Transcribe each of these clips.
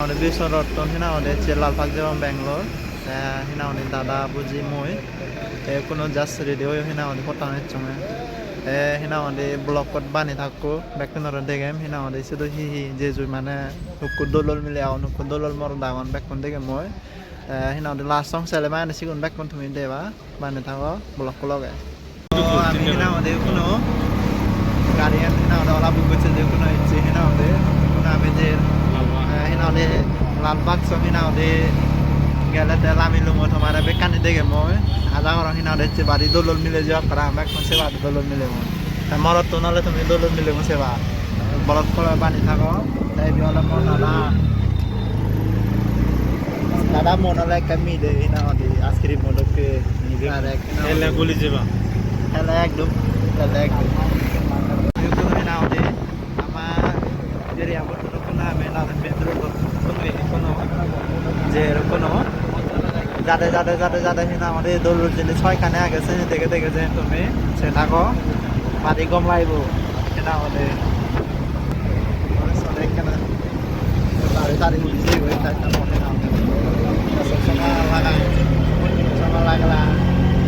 Hina Bison Roton hina ode Chelal Pakjabam Bangalore hina ode dada buji moi kuno just radio hina ode potang chonge hina ode blog kot bani thakko bekkunor degem hina ode sudo hi jeju mane nukku dolol mile aw nukku dolol mor dagon bekkun degem moi hina ode last song sele mane sigun bekkun thumi deba bani thago blog loge ami hina ode kuno garian hina ode ola bugoche je kuno ichi hina ode kuno abejer hina ode lalbag so hina ode gele te lami lumo thomare bekkan dege moi ada orang hina ode che bari dolol mile jawab kara mek kon seba dolol mile moi morot to nale তুমি dolol mile mo seba bolot kolo bani thago dai bi ola mon dada mon ole kami de hina ode askri modoke are hele guli jeba hele ekdom hele ekdom hina ode ama jeri abot to na me na pedro যে কোনো যাতে হিনা আমাদের দৌড় জিনিস ছয়খানে আগেছে দেখে দেখেছে তুমি সে থাকো মাটি কম লাগবো সেটা আমাদের তারি বুঝি ওই চারটা মনে না লাগলা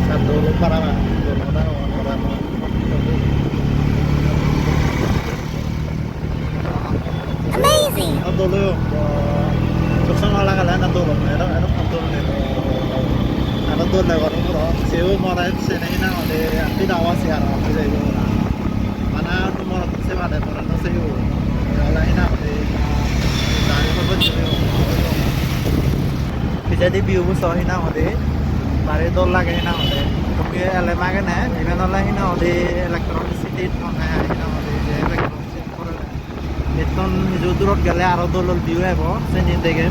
সব দৌড় পারাবা Amazing. দৌড় sama lang ala nandun ano nandun na wala mo siyo mo ra se na ina de tinawa siya ra se yo mana no mo se ba de mo no se yo ala ina de dai ko bo yo kita di view mo so ina de bare dol lage ina de to ke ala ma ke na even ala ina de electricity thona ina de electricity pore eton jo durot gale aro dolol view ebo se ni dege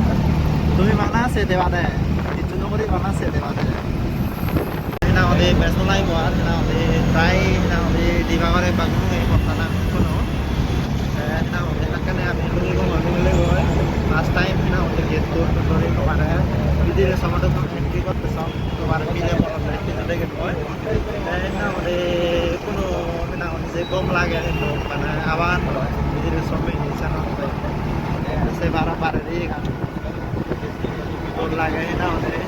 তুমি মানা আছে দেবা দে ইটো নকৰি মানা আছে দেবা দে না ওদে বেসলাই গোয়ার না ওদে প্রায় না ওদে দিবাগরে বাগুন এই কথা না কোনো না ওদে লাকানে আমি লুঙ্গি গো মানুলে গয় লাস্ট টাইম না ওদে গেট তো ধরে তোমার বিদিরে সমাজ তো এন্ট্রি করতে সব তোমার মিলে বলা যায় কিন্তু দেখে কয় না ওদে কোনো না ওদে যে কম লাগে মানে আবার বিদিরে সবাই নিছানো হয় সে বারবার এই গান দৌড় লাগে না ওদের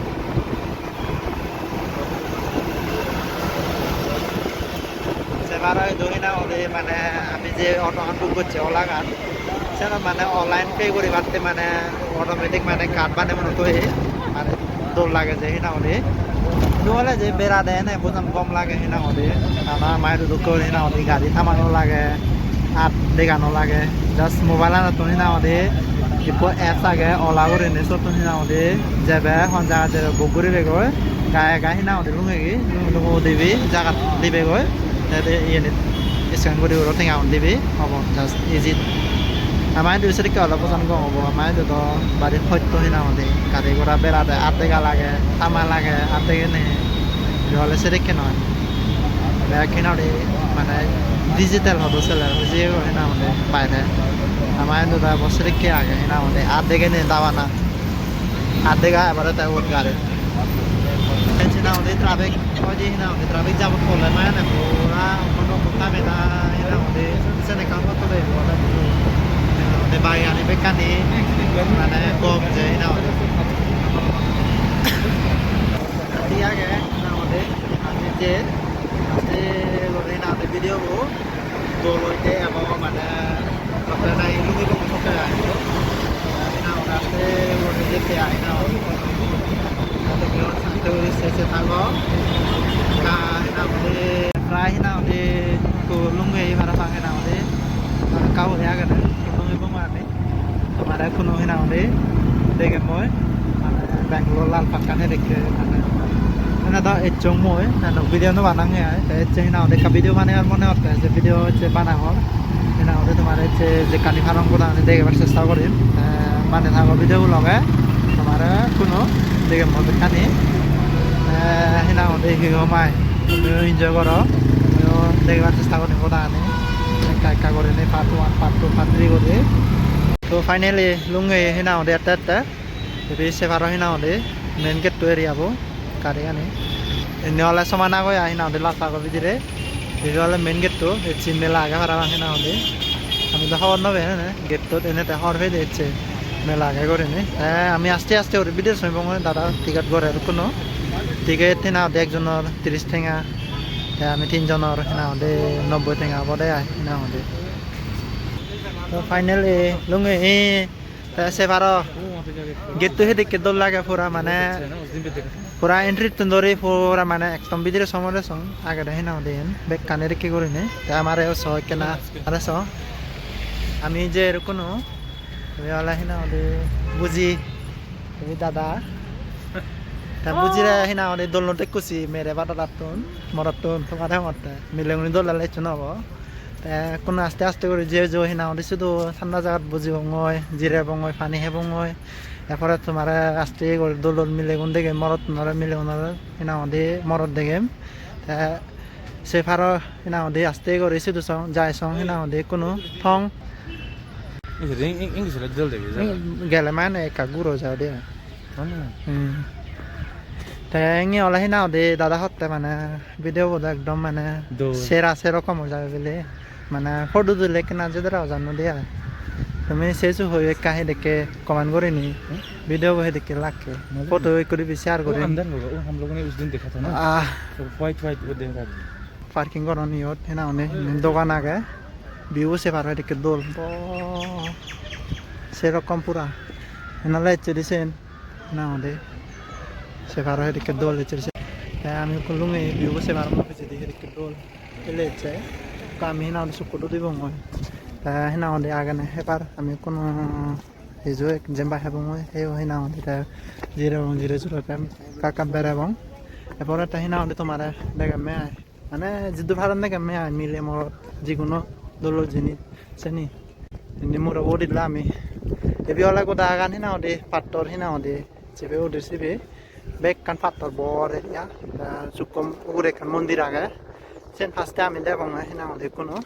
সেবার ধরি না ওদের মানে আমি যে অটো বুক করছি ওলা গান সেটা মানে অনলাইন পে করে পারতে মানে অটোমেটিক মানে কার্ড বানে মনে তো মানে দৌড় লাগে যে না ওদের নহলে যে বেড়া দেয় না বোঝাম কম লাগে না ওদের আমার মায়ের দুঃখ না ওদের গাড়ি থামানো লাগে আর দেখানো লাগে জাস্ট মোবাইল আনা তো না ওদের இப்போ এপস আগে ওলা করে নে সব তুমি না ওদে যাবে হন জায়গা যে বগুরি বেগয় গায়ে গায়ে না ওদে লুঙ্গি লুঙ্গি দেবি জায়গা দিবে গয় তাতে ইয়ে স্ক্যান করে ওরা থেকে আউন দিবি হব জাস্ট ইজি আমার দুইশো টাকা অলপ পছন্দ কম হব আমার তো বাড়ি সত্য না ওদে গাড়ি ঘোড়া বেড়াতে আধেগা লাগে থামা লাগে আধেগে নে হলে সেরেকে নয় ব্যাগ কিনা ওদে মানে ডিজিটাল হতো ছেলে যে না ওদে বাইরে আমার তো বছরে কে আগে না আমাদের আধেকে নিয়ে দাওয়া না আধেকা এবারে তাই ওর গাড়ি না আমাদের ট্রাফিক ওই না আমাদের ট্রাফিক যাব করলে মানে না ওরা কোনো কথা মেটা না আমাদের সেনে কাম করতে দেয় আমাদের বাড়ি আনি বেকানি মানে কম যে না আমাদের আগে না আমাদের আমি যে আজকে না আমাদের ভিডিও দৌড়তে এবং মানে Kapag na ilungi ko sa kaya ito, kasi wala din kaya ina ako. Ito yun sa tourist sa tago. Hina ko di try hina ko di kulungi para pang hina ko di kau ya kan kulungi bang mana? Kamara kuno hina ko di dege moy. Bangalore lal pakkan he dekhe. Hina to echong moy. Na video no banang ya. Eche hina ko di ka video mane ar mone hotte je video eche bana hor. না ওদের তোমার হচ্ছে যে কানি farm গুলো আমি দেখাবার চেষ্টা করি মানে থাকো ভিডিওগুলো তোমার কোনো দেখে মধ্যে কানি না ওদের হিমায় তুমিও এনজয় করো দেখবার চেষ্টা করি ওটা আনি একা একা করে নি পার্ট 1 পার্ট 2 পার্ট 3 করে তো ফাইনালি লুঙ্গে হিনা ওদের একটা যদি সে পারো হিনা ওদের মেন গেট তো এরিয়াবো কারি আনি এনে হলে সমান আগে আহিনা ওদের লাস্ট আগে ভিতরে ভিডিওলে মেন গেট তো চিমেলা আগে হারা হিনা ওদের আমি তো খবর নবে না গেট তো এনে হর হয়ে দিচ্ছে মেলা আগে করে নি আমি আস্তে আস্তে ওর বিদেশ হইব দাদা টিকেট করে কোনো টিকেট না একজনের 30 টেঙা আমি 3 জনের না 90 টেঙা বদে না তো ফাইনালি লুঙ্গে সে বারো গেট তো হেদিকে দল লাগে পুরা মানে পুরা এন্ট্রি তুন্দরি পুরা মানে একদম বিদিরে সমরে সং আগে দেখি না দেন বেক কানে রেখে করি নে তা আমারে সহ কেনা আরে সহ আমি যে কোনো ওলা হিনা ওদে বুঝি তুমি দাদা তা বুঝিরা হিনা ওদে দল নতে কুসি মেরে বাটা দাতুন মরাতুন তোমার মতে মিলেগুনি দল লাইছ নব তা কোনো আস্তে আস্তে করে যে যে হিনা ওদে শুধু ঠান্ডা জায়গা বুঝি বঙ্গয় জিরে বঙ্গয় পানি হে বঙ্গয় এরপরে তোমার আস্তে করে দল দল মিলেগুন দেখে মরত নরে মিলেগুন হিনা ওদে মরত দেখে তা সে ফারো হিনা ওদে আস্তে করে শুধু সং যায় সং হিনা ওদে কোনো থং English là dal দেবে gele mana kaguro jauh dia Tengnya oleh nau de dada hotte mana video bodo ekdom mana sera serokom jabe bele mana photo dule kena jedra janu dia তুমি সেসু হয়ে কাহে দেখে comment করে নি video বহে দেখে লাকে photo করে শেয়ার করে अंदर होगा वो हम लोगों ने उस दिन देखा था ना व्हाइट व्हाइट वो देख रहा पार्किंग करो नहीं होत है ना उन्हें दुकान आ गए व्यू से पार है दोल সেরকম পুরা এনালে চড়িছেন না ওদের সে পার হয়ে দিকে দোল চড়িছে তাই আমি কলুঙে ভিউ সে পার মনে হয়েছে দিকে দোল এলে চাই আমি না ওদের সুকুটো দিব মই তা হেনা ওদের আগে না হেপার আমি কোনো হিজো জেম্বা হেব মই সেই হেনা ওদের জিরে জিরে জুরে কাকা বেড়াবং এরপরে তা হেনা ওদের তোমার দেখে মেয়ে মানে যদি ভালো দেখে মেয়ে মিলে মোর যিকোনো দোল জিনিস চেনি ini murah udah lami tapi oleh kau dah kan hina udah faktor hina udah cebe udah cebe back kan faktor bor ya cukup udah kan mondir aga sen pasti kami deh bang hina udah kuno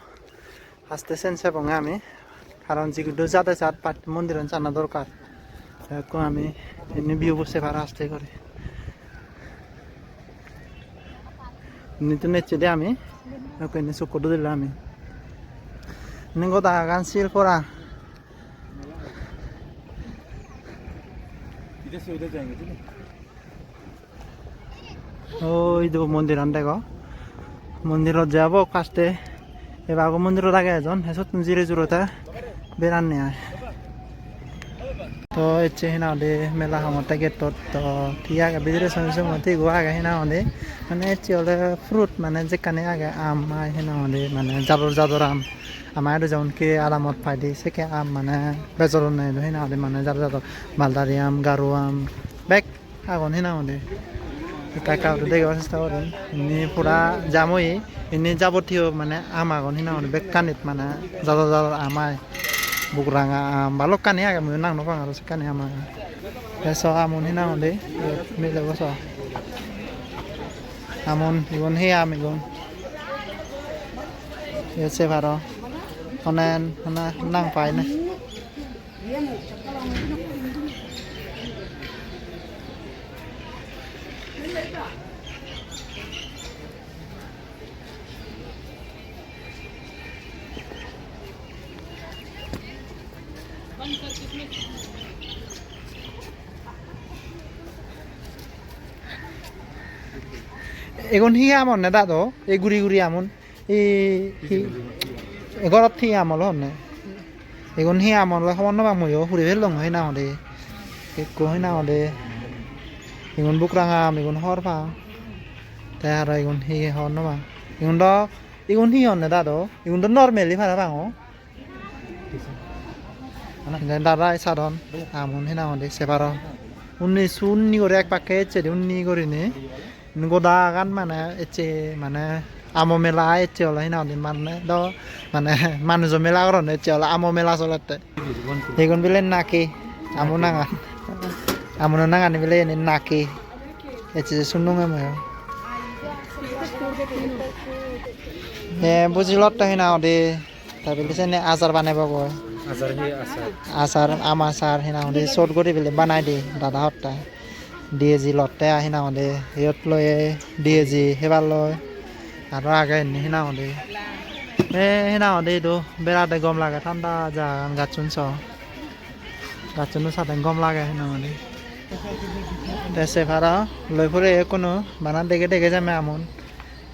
pasti sen saya bang kami karena jika dua jatuh saat pat mondiran sana dorkar aku kami ini view bose para pasti kori ini tuh net cede kami aku ini cukup dulu lami ini kau dah kan sil pora इधर से उधर जाएंगे ठीक है oh itu mondir anda kok mondir jabo paste এবার মন্দির আগে এজন হেসত জিরে জুরতা বেরান তো এচ্ছে হিনা দে মেলা হামতে গেটত তো ঠিয়া গে বিজরে সনসে মতে গোয়া গে হিনা দে মানে এচ্ছে হলে ফ্রুট মানে যে কানে আগে আম আই হিনা দে মানে জাদর আম আমার যেমন কি আলামত পাই দি সেকে আম মানে বেজর নাই হিনা দে মানে জাদর মালদারি আম গারো আম বেক আগুন হিনা দে কাকা দেখে চেষ্টা করেন এমনি পুরা জামই এমনি যাবতীয় মানে আম আগুন হিনা বেক কানিত মানে জাদর আমায় bukranga balok kan ya kami nang nopang harus kan ya mah so amun hina onde mi lo so amun igon he am igon ya se baro onen na nang pai na এগুন হি আমন না দাদো এই গুড়ি গুড়ি আমন এই ঘরত থি আমল হনে এগুন হি আমল সমান বা ময়ো ফুরি ফেল লং হয় না দে একো হয় না দে এগুন বুকরাঙা এগুন হর পা তাই আর এগুন হি হন না এগুন হি হন না দাদো এগুন তো নরমালি ভাড়া পাও দাদা সাধন আমন হে না দে সেপার উন্নি সুন্নি করে এক পাকে চেদি উন্নি করে নে goda kan mana ece mana amo mela ece olah hina din mana do mana manusia mela orang ece olah amo mela solat egon bilen naki amo nangan bilen naki ece sunung emo buji lot hina ode tapi biasanya asar banai bago asar amasar hina ode short gori bile banai di dada hotta DAG লটে আহিনা হলে সিহঁত লৈ DAG সেইবাৰ লয় আৰু আগে সিনা হলে সিনা হলে এইটো বেৰাতে গম লাগে ঠাণ্ডা জাগান গাছুন চ গাছনো সাথে গম লাগে নামানে দেশে ভাড়া লই ফুরে কোনো বানা দেখে দেখে যাবে আমন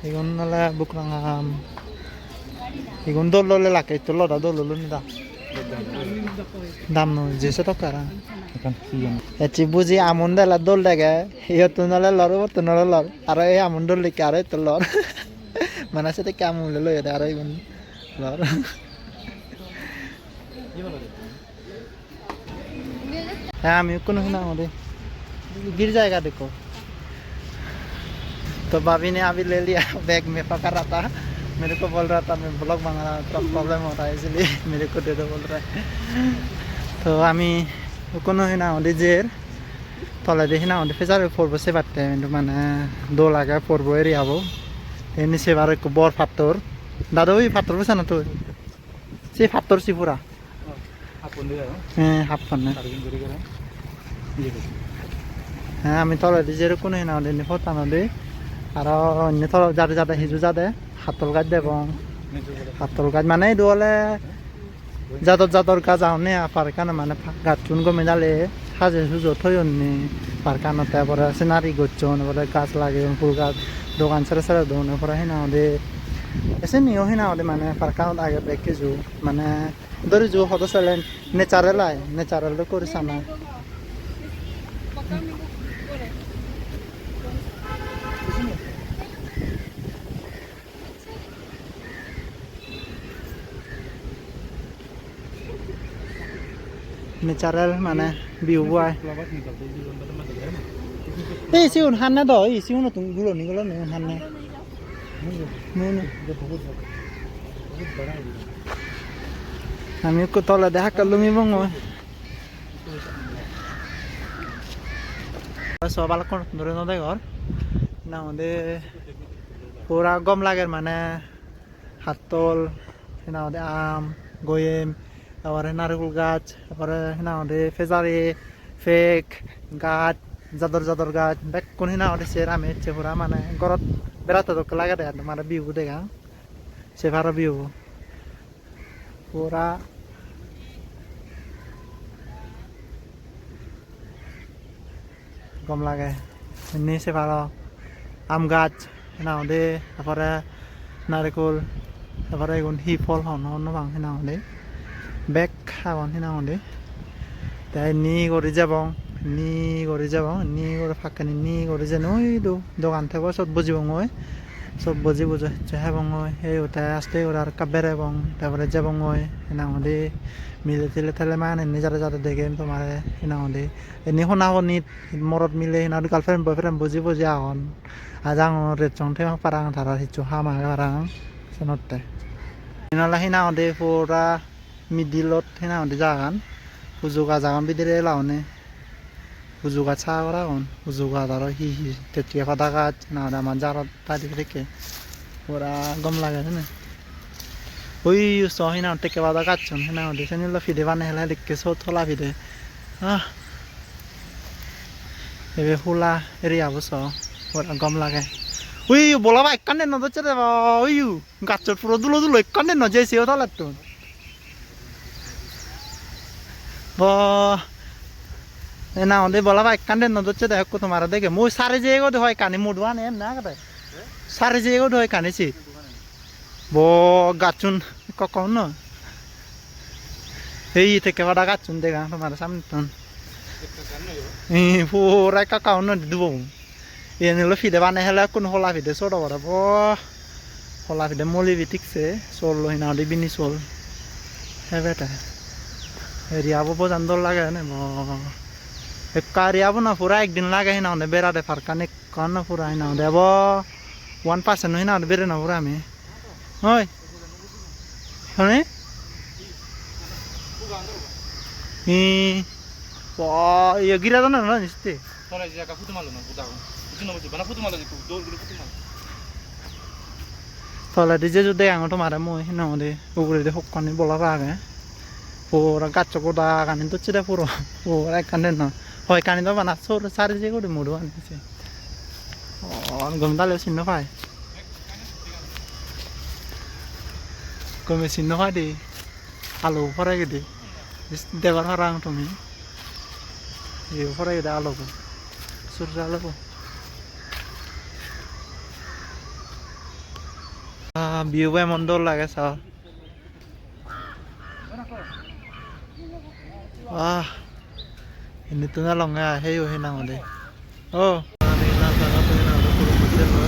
এগুন নলে বুকরাঙাম এগুন দোল ললে লাগে তো লড়া দোল ললো নিদা দাম নো যেসে তো কারা এখন কি জানো এচি বুঝি আমন দেলা দোল দেখে ইয়ে তো নলে লড় তো নলে লড় আর এই আমন দোল লিখে আর তো লড় মানে সাথে কেমন লই আর এগুন লড় হ্যাঁ আমি কোনো না আমাদের गिर जाएगा देखो तो भाभी ने अभी ले लिया बैग में पकड़ रहा था मेरे को बोल रहा था मैं ब्लॉग बना रहा था प्रॉब्लम हो रहा है इसलिए मेरे को दे दो बोल रहा है तो আমি কোনো না আমাদের জের তলা দেখি না আমাদের ফেজারে পড়বো সে বাড়তে কিন্তু মানে দো লাগা পড়বো এরি হবো এমনি সেবার একটু বর ফাত্তর দাদা ওই ফাত্তর বুঝছে না তো সে ফাত্তর সি পুরা আপন দিরা হ্যাঁ হাফ পান্না সারগিন করে করে হ্যাঁ আমি তলা দিজের কোনো না আমাদের ফতানো দে আর অন্য তলা যাতে যাতে হিজু যাতে হাতল গাছ দেব হাতল গাছ মানে দোলে জাতর গাছ আনে পারকানো মানে গাছ চুন গমে যালে সাজে সুজো থইনি পারকানো তারপরে সিনারি গচ্ছন বলে গাছ লাগে ফুল গাছ দোকান ছেড়ে ছেড়ে দোকানের পরে হিনা আমাদের এসে নিয়েও হিনা আমাদের মানে পারকানো আগে বেঁকে যু মানে ধরে যু হতো চলেন নেচারেল করে সানা নেচারেল মানে ভিউ বয় এই সিউন হান্না দ এই সিউন তুমি গুলো নিগুলো নে হান্না আমি কো তলা দেখা করলুম এবং সবাল কোন ধরে নদে ঘর না আমাদের পুরা গম লাগের মানে হাতল না আমাদের আম গোয়েম তারপরে নারকেল গাছ তারপরে না আমাদের ফেজারি ফেক গাছ জাদর গাছ বেক কোন না আমাদের সে রামে হচ্ছে পুরা মানে গরত বেড়াতে তো লাগে দেয় মানে বিহু দেখা সে ভালো বিহু পুরা গম লাগে এমনি সে ভালো আম গাছ না আমাদের তারপরে নারকেল তারপরে এগুন হি ফল হন বাং না আমাদের বেগ খাওয়ান না আমাদের তাই নি করে যাব নি করে ফাঁকানি নি করে যেন ওই দোকান থেকে সব বুঝিব মই সব বুঝি বুঝে হ্যাঁ সেই ওটাই আসতে ওরা আর কাবের এবং তারপরে যাব মই না আমাদের মিলে তিলে থালে মানে যারা যারা দেখে তোমার না আমাদের এনে শোনা শুনি মরত মিলে না গার্লফ্রেন্ড বয়ফ্রেন্ড বুঝি আহন আজ আং রেট চং থেকে পারাং ধারা হিচু হামা পারাং সেনতে এনালা হিনা আমাদের পুরা মিডিলত হিনা আমাদের জাগান হুজুগা জাগান বিদিরে লাউনে হুজুগা ছা করা হন হুজুগা ধরো হি তেতিয়া ফাদা গাছ না আমার জারত তাদি থেকে পুরা গম লাগে না ওই সহি না টেকে বাদা গাছ না আমাদের সেনিল ফিদে বানে হেলা দেখকে সো থলা ফিদে এবে হুলা এরিয়া বস পুরা গম লাগে ওই বলা ভাই কান্নে ন দচ্ছে রে ওই গাছর পুরো দুলো কান্নে ন যেছে ও তালাত তো না আমাদের বলা ভাই কান্নে ন দচ্ছে দেখো তোমার দেখে মই সারে যে গো হয় কানে মুডওয়া নে না কাটে সারে যে গো হয় কানেছি ব গাছুন কখন ন এই থেকে বাড়া গাছুন দেখা তোমার সামনে তো পুরা কাকাও ন দিব এনে ফিদে বানে হেলা কোন হলা ফিদে ছোট বড় হলা ফিদে মলি বিঠিকছে চল লই না বিনি চল হেবেটা এরিয়াবো বোঝান দল লাগে না কারিয়াবো না পুরা একদিন লাগে না বেড়াতে ফারকানে কান না পুরা না দেব 1% হই না বেড়ে না পুরা আমি হয় হ্যাঁ ইয়ে গিরা না না নিশ্চয় তোরা যে জায়গা ফুটে মারলো না বুঝা ফুটে না বুঝি বানা ফুটে মারলো একটু দৌড় করে ফুটে মারলো তলে দিছে যদি আঙটো মারে মই না দে উগরে দে হকানি বলা পাগে পুরা গাছ কোদা কানি তো চিদা পুরো পুরা কানে না হয় কানি তো বানা সর সারে যে করে মুড়ো আনছে গমদালে সিন্ন পায় কমে সিন্ন পায় দে আলো পরে গেদে দেবার হারাং তুমি Fora da logo. Surja logo. View by Mondo লাগে চাও ini tuh ngalong ya heyo hinang ode oh ini nang tanga tuh hinang ode puro hotel lo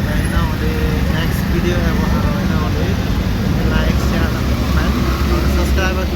nah hinang ode next video ya bahar hinang ode like share and comment subscribe